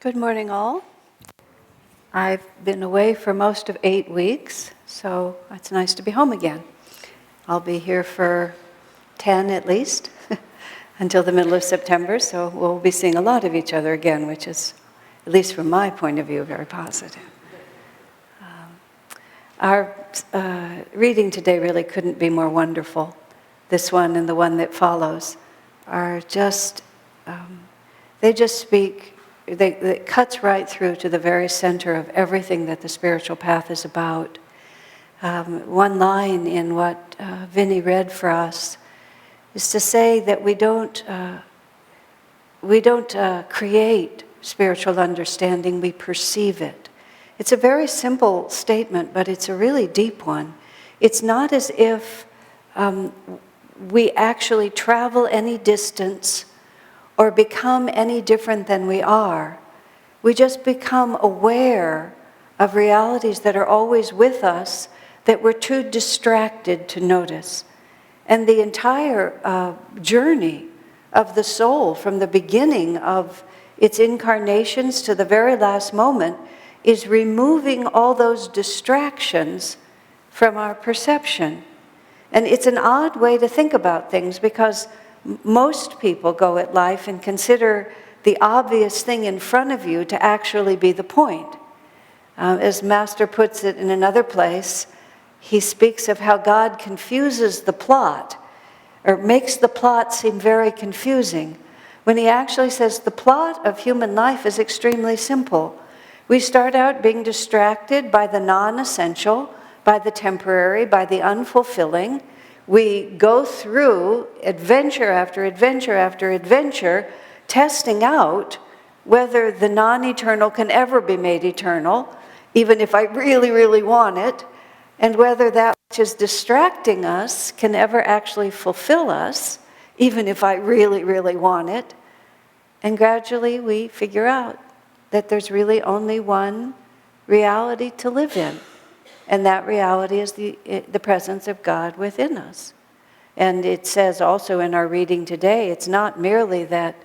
Good morning, all. I've been away for most of 8 weeks, so it's nice to be home again. I'll be here for 10 at least, until the middle of September, so we'll be seeing a lot of each other again, which is, at least from my point of view, very positive. Our reading today really couldn't be more wonderful. This one and the one that follows are just, they just speak. It cuts right through to the very center of everything that the spiritual path is about. One line in what Vinny read for us is to say that we don't create spiritual understanding, we perceive it. It's a very simple statement, but it's a really deep one. It's not as if we actually travel any distance or become any different than we are. We just become aware of realities that are always with us that we're too distracted to notice. And the entire journey of the soul from the beginning of its incarnations to the very last moment is removing all those distractions from our perception. And it's an odd way to think about things because most people go at life and consider the obvious thing in front of you to actually be the point. As Master puts it in another place, he speaks of how God confuses the plot, or makes the plot seem very confusing, when he actually says the plot of human life is extremely simple. We start out being distracted by the non-essential, by the temporary, by the unfulfilling. We go through adventure after adventure after adventure, testing out whether the non-eternal can ever be made eternal, even if I really, really want it, and whether that which is distracting us can ever actually fulfill us, even if I really, really want it. And gradually we figure out that there's really only one reality to live in. And that reality is the presence of God within us. And it says also in our reading today, it's not merely that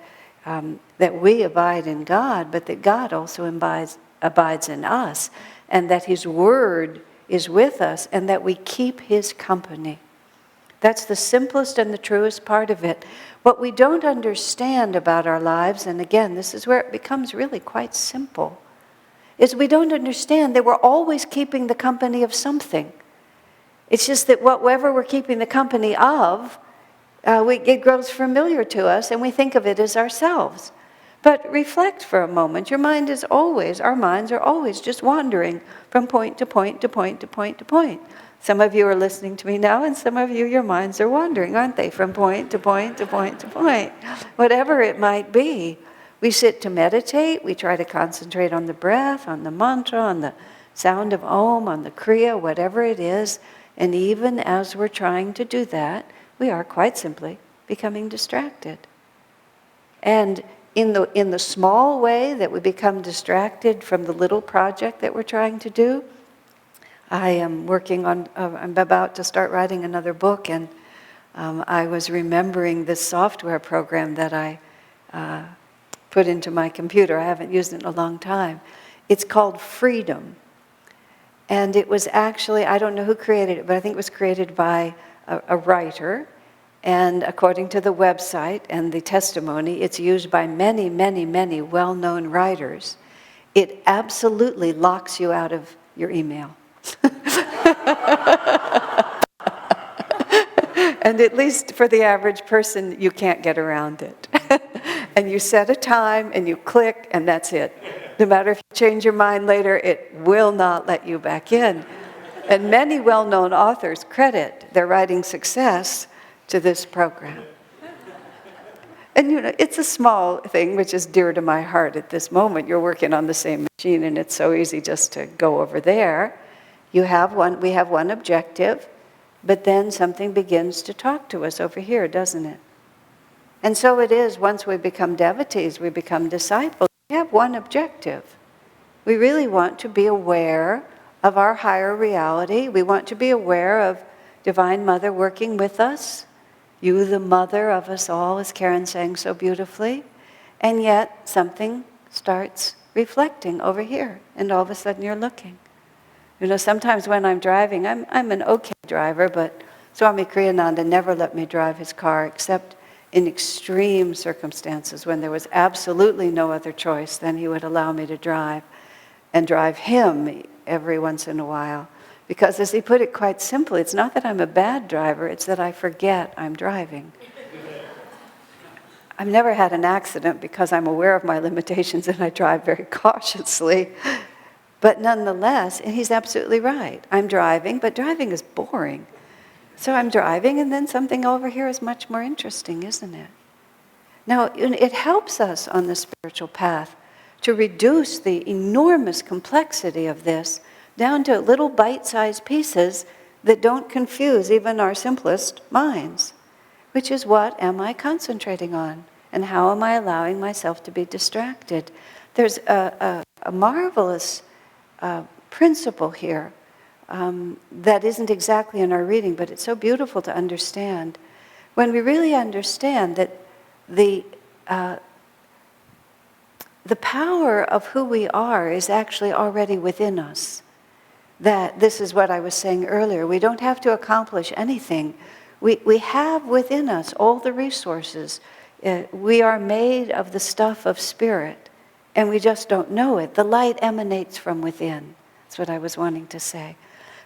we abide in God, but that God also abides in us, and that His Word is with us, and that we keep His company. That's the simplest and the truest part of it. What we don't understand about our lives, and again, this is where it becomes really quite simple, is we don't understand that we're always keeping the company of something. It's just that whatever we're keeping the company of, it grows familiar to us and we think of it as ourselves. But reflect for a moment. Our minds are always just wandering from point to point to point to point to point. Some of you are listening to me now, and some of you, your minds are wandering, aren't they? From point to point to point to point. Whatever it might be. We sit to meditate, we try to concentrate on the breath, on the mantra, on the sound of Om, on the Kriya, whatever it is. And even as we're trying to do that, we are quite simply becoming distracted. And in the small way that we become distracted from the little project that we're trying to do, I am working on, I'm about to start writing another book, and I was remembering this software program that I put into my computer. I haven't used it in a long time. It's called Freedom. And it was actually, I don't know who created it, but I think it was created by a writer. And according to the website and the testimony, it's used by many, many, many well-known writers. It absolutely locks you out of your email. And at least for the average person, you can't get around it. And you set a time and you click and that's it. No matter if you change your mind later, it will not let you back in. And many well-known authors credit their writing success to this program. And it's a small thing which is dear to my heart at this moment. You're working on the same machine and it's so easy just to go over there. We have one objective, but then something begins to talk to us over here, doesn't it? And so it is, once we become devotees, we become disciples. We have one objective. We really want to be aware of our higher reality. We want to be aware of Divine Mother working with us. You, the mother of us all, as Karen sang so beautifully. And yet something starts reflecting over here, and all of a sudden you're looking. Sometimes when I'm driving, I'm an okay driver, but Swami Kriyananda never let me drive his car except in extreme circumstances when there was absolutely no other choice. Then he would allow me to drive and drive him every once in a while. Because as he put it quite simply, it's not that I'm a bad driver, it's that I forget I'm driving. I've never had an accident because I'm aware of my limitations and I drive very cautiously. But nonetheless, and he's absolutely right, I'm driving, but driving is boring. So I'm driving, and then something over here is much more interesting, isn't it? Now, it helps us on the spiritual path to reduce the enormous complexity of this down to little bite-sized pieces that don't confuse even our simplest minds, which is what am I concentrating on, and how am I allowing myself to be distracted? There's a marvelous principle here that isn't exactly in our reading, but it's so beautiful to understand. When we really understand that the power of who we are is actually already within us. That this is what I was saying earlier. We don't have to accomplish anything. We have within us all the resources. We are made of the stuff of spirit, and we just don't know it. The light emanates from within. That's what I was wanting to say.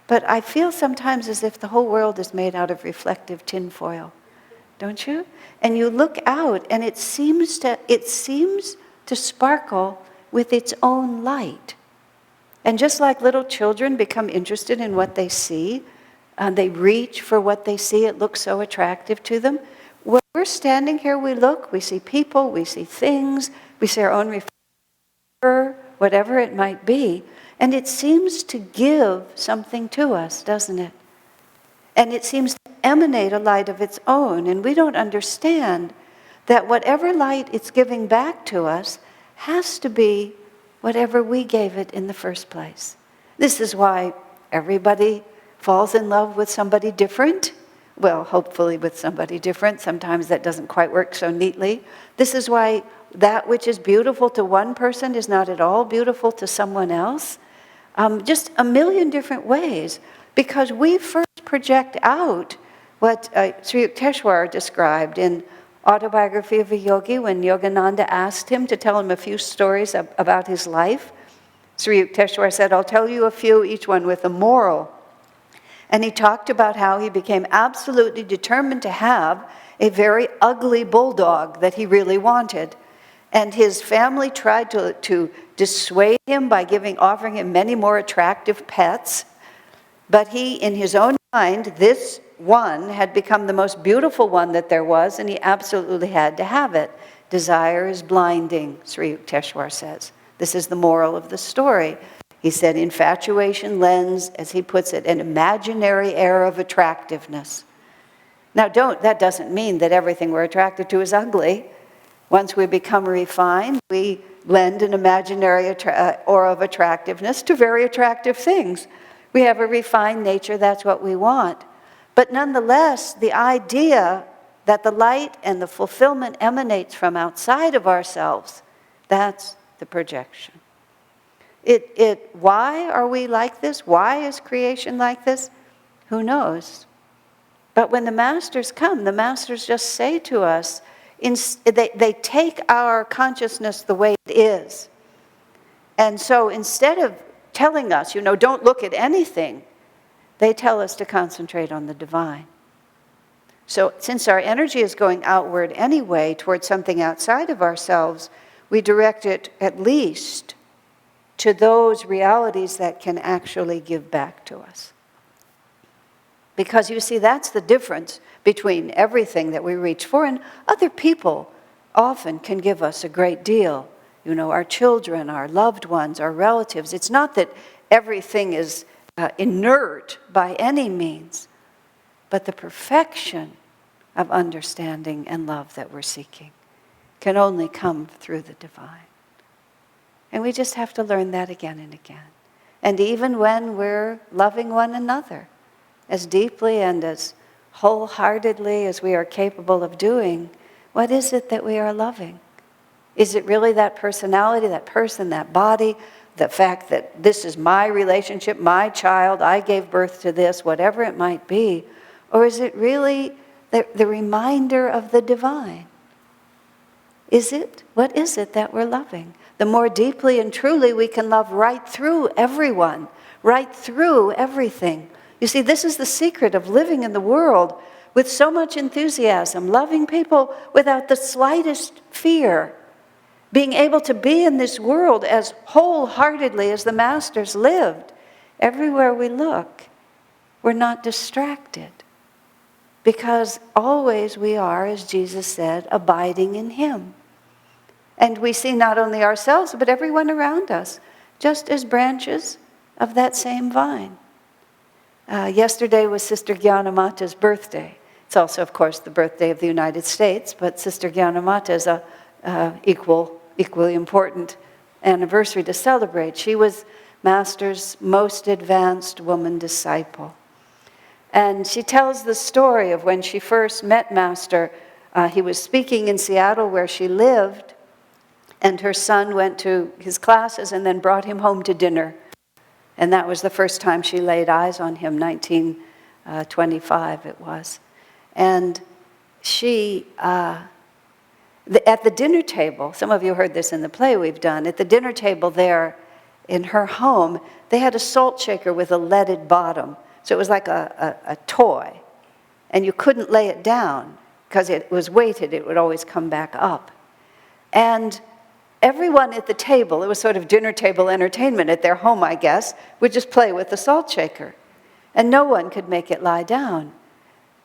But I feel sometimes as if the whole world is made out of reflective tinfoil. Don't you? And you look out, and it seems to sparkle with its own light. And just like little children become interested in what they see, they reach for what they see, it looks so attractive to them. When we're standing here, we look, we see people, we see things, we see our own reflection, whatever it might be, and it seems to give something to us, doesn't it? And it seems to emanate a light of its own, and we don't understand that whatever light it's giving back to us has to be whatever we gave it in the first place. This is why everybody falls in love with somebody different. Well, hopefully with somebody different. Sometimes that doesn't quite work so neatly. This is why that which is beautiful to one person is not at all beautiful to someone else. Just a million different ways. Because we first project out what Sri Yukteswar described in Autobiography of a Yogi, when Yogananda asked him to tell him a few stories about his life. Sri Yukteswar said, I'll tell you a few, each one with a moral. And he talked about how he became absolutely determined to have a very ugly bulldog that he really wanted. And his family tried to dissuade him by offering him many more attractive pets. But he, in his own mind, this one had become the most beautiful one that there was, and he absolutely had to have it. Desire is blinding, Sri Yukteswar says. This is the moral of the story. He said, infatuation lends, as he puts it, an imaginary air of attractiveness. Now, that doesn't mean that everything we're attracted to is ugly. Once we become refined, we lend an imaginary aura of attractiveness to very attractive things. We have a refined nature, that's what we want. But nonetheless, the idea that the light and the fulfillment emanates from outside of ourselves, that's the projection. Why are we like this? Why is creation like this? Who knows? But when the masters come, the masters just say to us, they take our consciousness the way it is. And so instead of telling us, don't look at anything, they tell us to concentrate on the divine. So since our energy is going outward anyway towards something outside of ourselves, we direct it at least to those realities that can actually give back to us. Because you see, that's the difference between everything that we reach for, and other people often can give us a great deal. Our children, our loved ones, our relatives. It's not that everything is inert by any means, but the perfection of understanding and love that we're seeking can only come through the divine. And we just have to learn that again and again. And even when we're loving one another as deeply and as wholeheartedly as we are capable of doing, what is it that we are loving? Is it really that personality, that person, that body, the fact that this is my relationship, my child, I gave birth to this, whatever it might be? Or is it really the reminder of the divine? Is it? What is it that we're loving? The more deeply and truly we can love right through everyone, right through everything. You see, this is the secret of living in the world with so much enthusiasm, loving people without the slightest fear, being able to be in this world as wholeheartedly as the masters lived. Everywhere we look, we're not distracted, because always we are, as Jesus said, abiding in Him. And we see not only ourselves, but everyone around us, just as branches of that same vine. Yesterday was Sister Gyanamata's birthday. It's also, of course, the birthday of the United States, but Sister Gyanamata is a equally important anniversary to celebrate. She was Master's most advanced woman disciple. And she tells the story of when she first met Master. He was speaking in Seattle where she lived, and her son went to his classes and then brought him home to dinner. And that was the first time she laid eyes on him, 1925 it was. And she, at the dinner table, some of you heard this in the play we've done, at the dinner table there in her home, they had a salt shaker with a leaded bottom. So it was like a toy. And you couldn't lay it down because it was weighted. It would always come back up. And everyone at the table, it was sort of dinner table entertainment at their home, I guess, would just play with the salt shaker. And no one could make it lie down.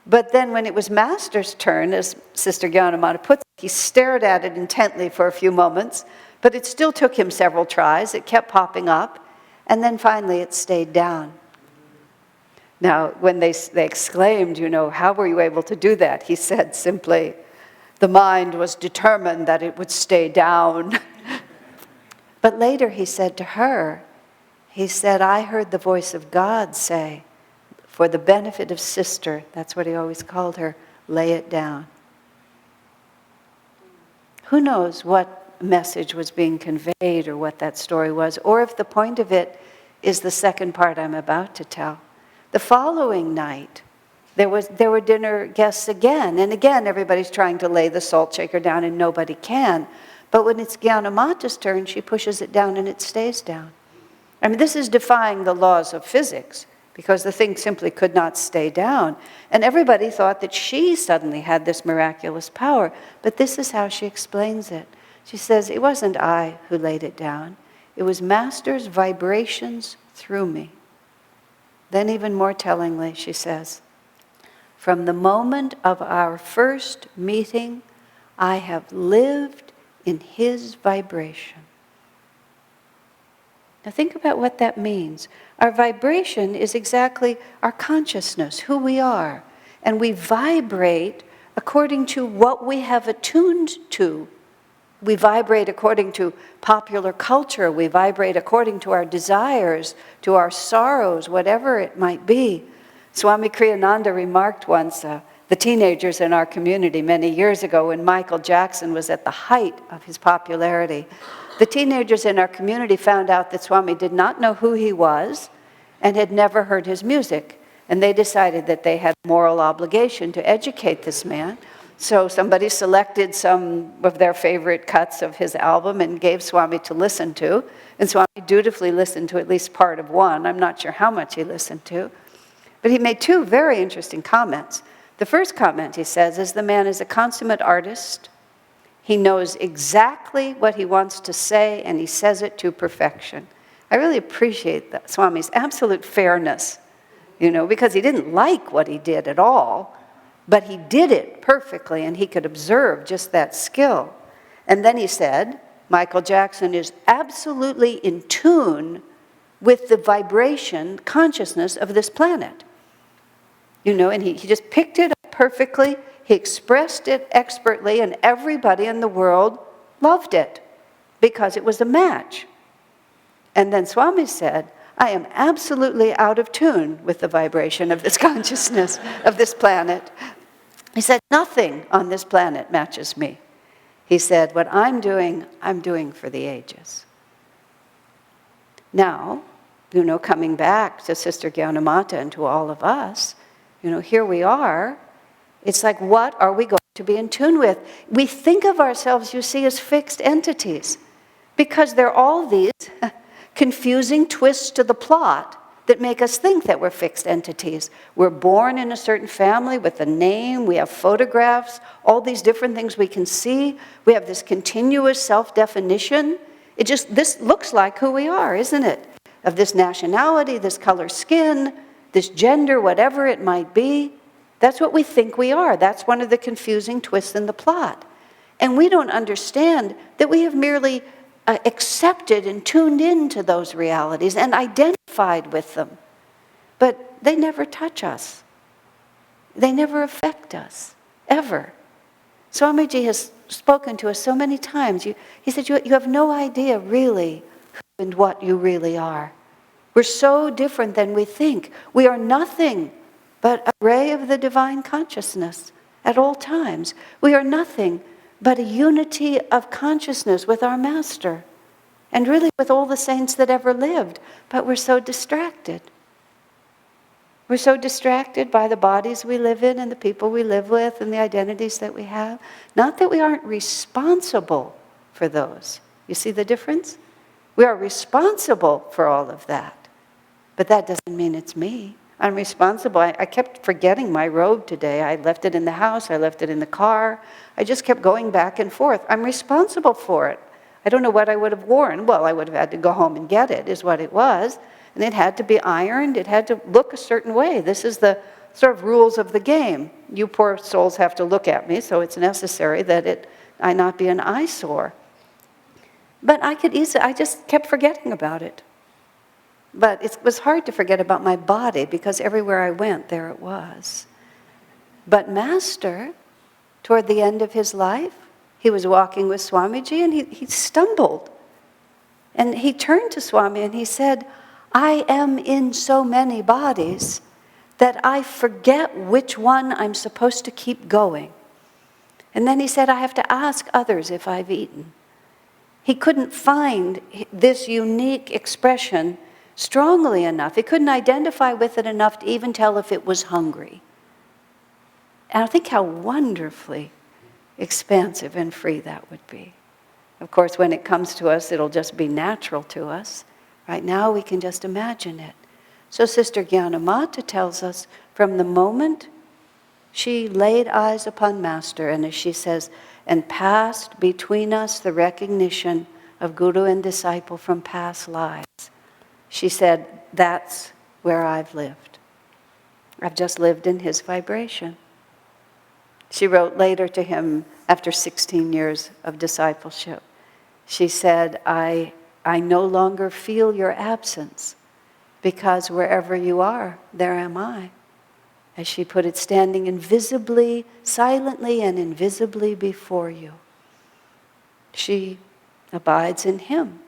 But then when it was Master's turn, as Sister Gyanamata puts it, he stared at it intently for a few moments, but it still took him several tries. It kept popping up, and then finally it stayed down. Now, when they exclaimed, how were you able to do that? He said simply, the mind was determined that it would stay down. But later he said to her, he said, I heard the voice of God say, for the benefit of sister, that's what he always called her, lay it down. Who knows what message was being conveyed or what that story was, or if the point of it is the second part I'm about to tell. The following night, there were dinner guests again, and again everybody's trying to lay the salt shaker down and nobody can. But when it's Gyanamata's turn, she pushes it down and it stays down. I mean, this is defying the laws of physics, because the thing simply could not stay down. And everybody thought that she suddenly had this miraculous power. But this is how she explains it. She says, it wasn't I who laid it down. It was Master's vibrations through me. Then even more tellingly, she says, from the moment of our first meeting, I have lived in his vibration. Now think about what that means. Our vibration is exactly our consciousness, who we are. And we vibrate according to what we have attuned to. We vibrate according to popular culture. We vibrate according to our desires, to our sorrows, whatever it might be. Swami Kriyananda remarked once, the teenagers in our community many years ago when Michael Jackson was at the height of his popularity, the teenagers in our community found out that Swami did not know who he was and had never heard his music. And they decided that they had a moral obligation to educate this man. So somebody selected some of their favorite cuts of his album and gave Swami to listen to. And Swami dutifully listened to at least part of one. I'm not sure how much he listened to. But he made two very interesting comments. The first comment, he says, is the man is a consummate artist. He knows exactly what he wants to say, and he says it to perfection. I really appreciate that Swami's absolute fairness, because he didn't like what he did at all, but he did it perfectly, and he could observe just that skill. And then he said, Michael Jackson is absolutely in tune with the vibration, consciousness of this planet. And he just picked it up perfectly. He expressed it expertly, and everybody in the world loved it because it was a match. And then Swami said, I am absolutely out of tune with the vibration of this consciousness of this planet. He said, nothing on this planet matches me. He said, what I'm doing for the ages. Now, coming back to Sister Gyanamata and to all of us, here we are. It's like, what are we going to be in tune with? We think of ourselves, you see, as fixed entities because there are all these confusing twists to the plot that make us think that we're fixed entities. We're born in a certain family with a name, we have photographs, all these different things we can see. We have this continuous self-definition. This looks like who we are, isn't it? Of this nationality, this color skin, this gender, whatever it might be. That's what we think we are. That's one of the confusing twists in the plot. And we don't understand that we have merely accepted and tuned into those realities and identified with them. But they never touch us. They never affect us, ever. Swamiji has spoken to us so many times. He said, you have no idea really who and what you really are. We're so different than we think. We are nothing but a ray of the divine consciousness at all times. We are nothing but a unity of consciousness with our Master, and really with all the saints that ever lived. But we're so distracted. We're so distracted by the bodies we live in and the people we live with and the identities that we have. Not that we aren't responsible for those. You see the difference? We are responsible for all of that. But that doesn't mean it's me. I'm responsible. I kept forgetting my robe today. I left it in the house. I left it in the car. I just kept going back and forth. I'm responsible for it. I don't know what I would have worn. Well, I would have had to go home and get it, is what it was. And it had to be ironed. It had to look a certain way. This is the sort of rules of the game. You poor souls have to look at me, so it's necessary that I not be an eyesore. But I just kept forgetting about it. But it was hard to forget about my body because everywhere I went, there it was. But Master, toward the end of his life, he was walking with Swamiji and he stumbled. And he turned to Swami and he said, I am in so many bodies that I forget which one I'm supposed to keep going. And then he said, I have to ask others if I've eaten. He couldn't find this unique expression strongly enough. He couldn't identify with it enough to even tell if it was hungry. And I think how wonderfully expansive and free that would be. Of course, when it comes to us, it'll just be natural to us. Right now, we can just imagine it. So Sister Gyanamata tells us from the moment she laid eyes upon Master, and as she says, and passed between us the recognition of Guru and disciple from past lives. She said, that's where I've lived. I've just lived in his vibration. She wrote later to him after 16 years of discipleship. She said, I no longer feel your absence because wherever you are, there am I. As she put it, standing invisibly, silently and invisibly before you. She abides in him.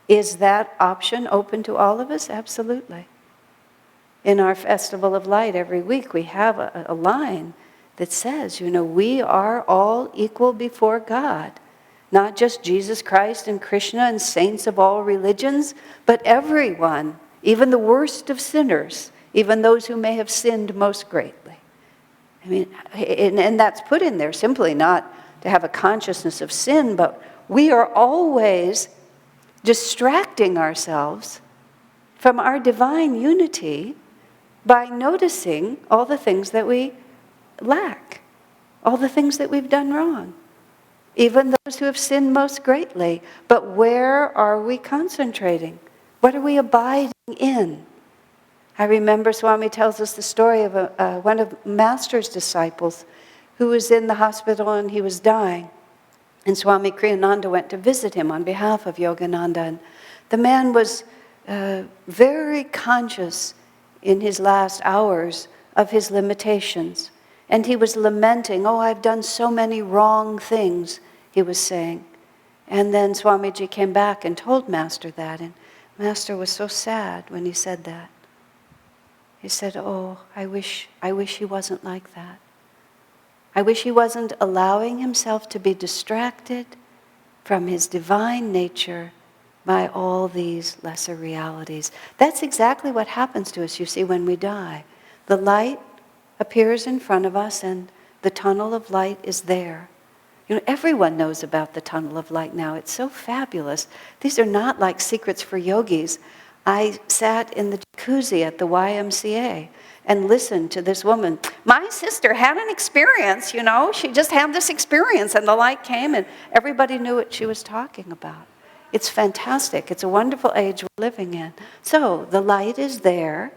Is that option open to all of us? Absolutely. In our Festival of Light every week, we have a line that says, we are all equal before God. Not just Jesus Christ and Krishna and saints of all religions, but everyone, even the worst of sinners, even those who may have sinned most greatly. And that's put in there simply not to have a consciousness of sin, but we are always distracting ourselves from our divine unity by noticing all the things that we lack, all the things that we've done wrong, even those who have sinned most greatly. But where are we concentrating? What are we abiding in? I remember Swami tells us the story of one of Master's disciples who was in the hospital and he was dying. And Swami Kriyananda went to visit him on behalf of Yogananda. And the man was very conscious in his last hours of his limitations. And he was lamenting, I've done so many wrong things, he was saying. And then Swamiji came back and told Master that. And Master was so sad when he said that. He said, I wish he wasn't like that. I wish he wasn't allowing himself to be distracted from his divine nature by all these lesser realities. That's exactly what happens to us, you see, when we die. The light appears in front of us and the tunnel of light is there. You know, everyone knows about the tunnel of light now. It's so fabulous. These are not like secrets for yogis. I sat in the jacuzzi at the YMCA and listened to this woman. My sister had an experience, you know. She just had this experience and the light came and everybody knew what she was talking about. It's fantastic. It's a wonderful age we're living in. So the light is there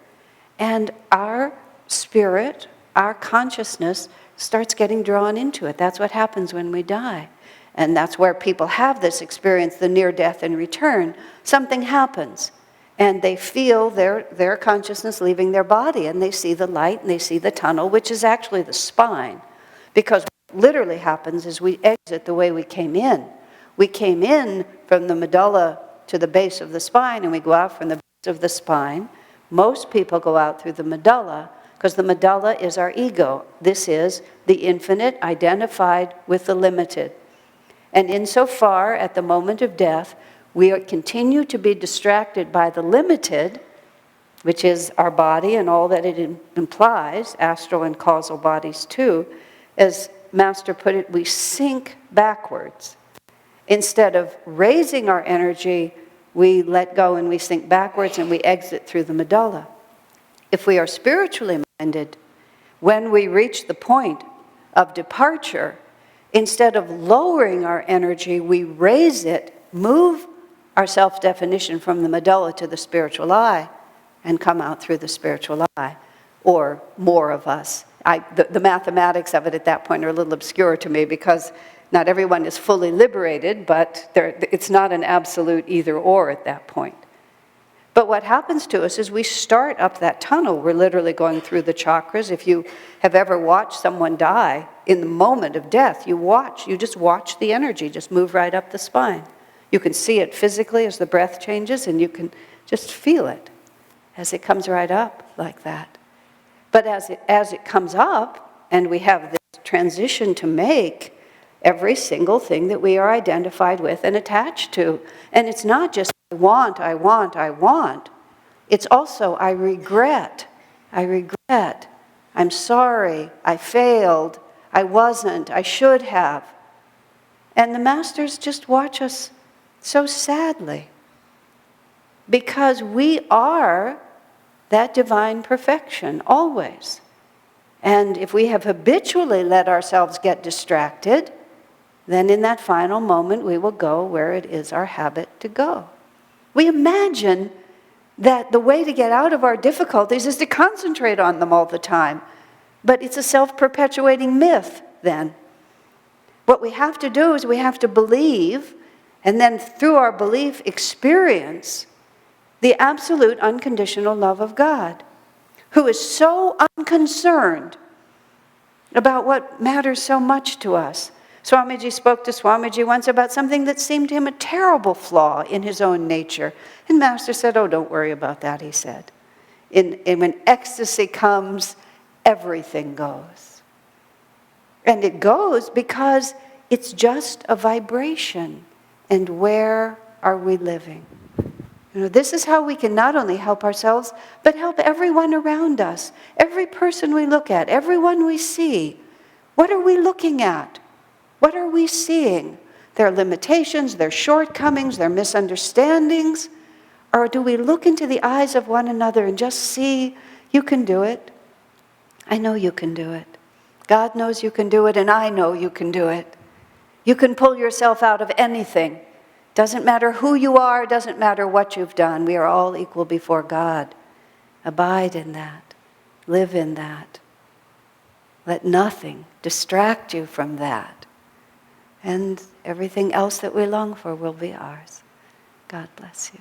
and our spirit, our consciousness starts getting drawn into it. That's what happens when we die. And that's where people have this experience, the near death and return. Something happens. And they feel their consciousness leaving their body. And they see the light and they see the tunnel, which is actually the spine. Because what literally happens is we exit the way we came in. We came in from the medulla to the base of the spine, and we go out from the base of the spine. Most people go out through the medulla, because the medulla is our ego. This is the infinite identified with the limited. And insofar, at the moment of death, we continue to be distracted by the limited, which is our body and all that it implies, astral and causal bodies too. As Master put it, we sink backwards. Instead of raising our energy, we let go and we sink backwards and we exit through the medulla. If we are spiritually minded, when we reach the point of departure, instead of lowering our energy, we raise it, move our self-definition from the medulla to the spiritual eye, and come out through the spiritual eye, or more of us. The mathematics of it at that point are a little obscure to me because not everyone is fully liberated, but it's not an absolute either or at that point. But what happens to us is we start up that tunnel. We're literally going through the chakras. If you have ever watched someone die, in the moment of death, you just watch the energy just move right up the spine. You can see it physically as the breath changes, and you can just feel it as it comes right up like that. But as it comes up, and we have this transition to make, every single thing that we are identified with and attached to. And it's not just I want, I want, I want. It's also I regret, I'm sorry, I failed, I wasn't, I should have. And the masters just watch us so sadly because we are that divine perfection always. And if we have habitually let ourselves get distracted, then in that final moment we will go where it is our habit to go. We imagine that the way to get out of our difficulties is to concentrate on them all the time. But it's a self-perpetuating myth then. What we have to do is we have to believe, and then through our belief experience the absolute unconditional love of God, who is so unconcerned about what matters so much to us. Swamiji spoke to Swamiji once about something that seemed to him a terrible flaw in his own nature. And Master said, oh, don't worry about that, he said. And when ecstasy comes, everything goes. And it goes because it's just a vibration. And where are we living? You know, this is how we can not only help ourselves, but help everyone around us. Every person we look at, everyone we see. What are we looking at? What are we seeing? Their limitations, their shortcomings, their misunderstandings? Or do we look into the eyes of one another and just see, you can do it. I know you can do it. God knows you can do it, and I know you can do it. You can pull yourself out of anything. Doesn't matter who you are, doesn't matter what you've done. We are all equal before God. Abide in that. Live in that. Let nothing distract you from that. And everything else that we long for will be ours. God bless you.